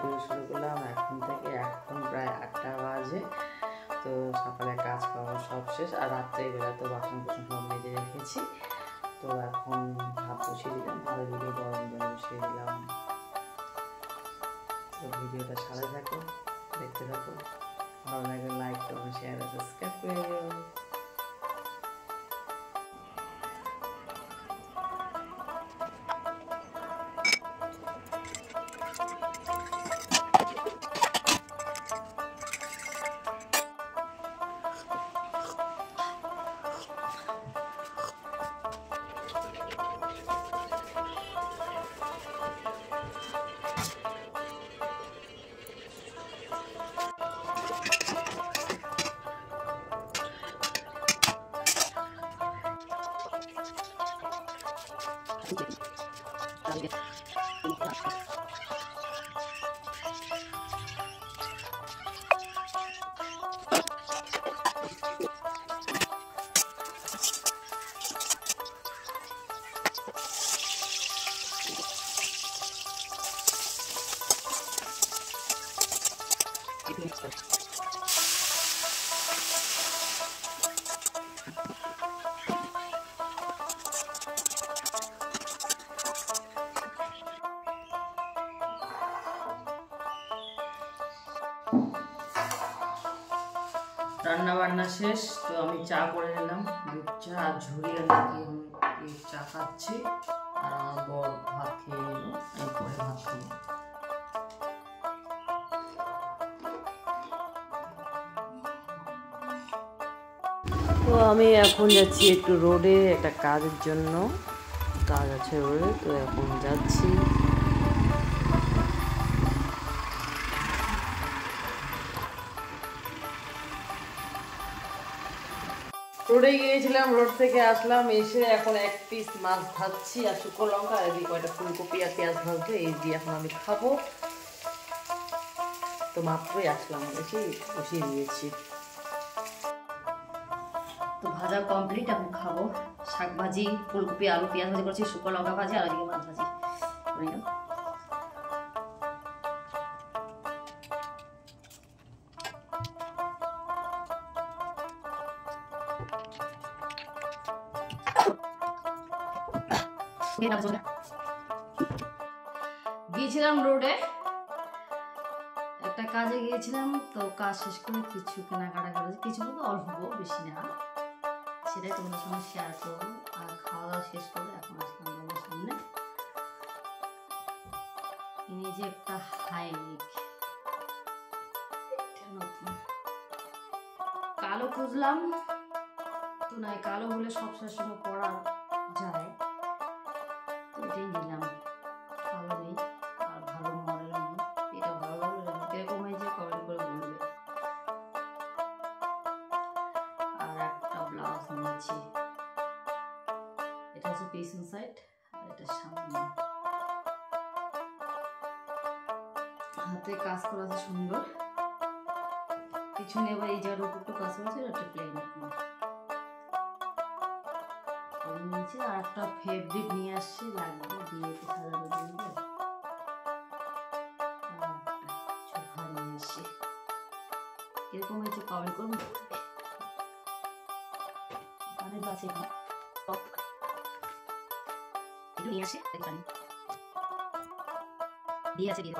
Video শুরু করলাম। এখন থেকে এখন প্রায় 8টা বাজে। তো সকালে কাজ খাওয়া সব শেষ, আর রাত্রেবেলা তো বাসন কুসন সব মেজে রেখেছি। তো এখন ভাত বসিয়ে দিলাম, ভালো দিকে গরম জল বসিয়ে দিলাম। তো ভিডিওটা সাথে থাকো, দেখতে থাকো, ভালো লাগে লাইক কমেন্ট শেয়ার আর সাবস্ক্রাইব করে দিও। রান্না বান্না শেষ, তো আমি চা করে নিলাম, দুধ চা আর ঝুড়ি নাকি আমি চা খাচ্ছি। আর আমার বর ভাত খেয়ে নিল, এরপরে ভাত খাবো। তো আমি এখন যাচ্ছি একটু রোডে, একটা কাজের জন্য, কাজ আছে রোডে, তো এখন যাচ্ছি। রোডে গিয়েছিলাম, রোড থেকে আসলাম, এসে এখন এক পিস মাছ ভাজছি আর শুকনো লঙ্কা, আর এদিকে কয়টা ফুলকপি আর পেঁয়াজ ভাজছে, এই দিয়ে এখন আমি খাবো। তো মাত্রই আসলাম, এসে বসিয়ে দিয়েছি। তো ভাজা কমপ্লিট, এখন খাবো। শাক ভাজি, ফুলকপি আলু পেঁয়াজ ভাজি করছি, শুকনো লঙ্কা ভাজি আর এদিকে মাছ ভাজি করে নিলাম। গিয়েছিলাম রোডে, একটা কাজে গিয়েছিলাম, তো কাজ শেষ করে কিছু কেনাকাটা করেছি, কিছু বলতে অল্প, বেশি না, সেটাই তোমাদের সঙ্গে শেয়ার করবো। আর খাওয়া দাওয়া শেষ করে এখন আসলাম তোমাদের সামনে। এই যে একটা হাইনেক, নতুন কালো খুঁজলাম, তো নাই কালো হলে সবসময় সঙ্গে পরা যায়, তো এটাই নিলাম। ভালো নেই আর ভালো মডেল নেই, এটা ভালো লাগলো, কিরকম হয়েছে কমেন্ট করে বলবে। আর একটা ব্লাউজ নিয়েছি, এটা হচ্ছে পিছন সাইড আর এটা সামনে, হাতে কাজ করা আছে সুন্দর, পিছনে এবার এই জায়গার উপর একটু কাজ করেছে, একটা প্লেন নিয়েছি। আর একটা ফেব্রিক নিয়ে আসছি, লাগবে বিয়েতে সাজানোর জন্য। নিয়ে আসছি, কিরকম হয়েছে কমেন্ট করুন। অনেক আছে একটু নিয়ে আসি, দিয়ে আছে দিয়ে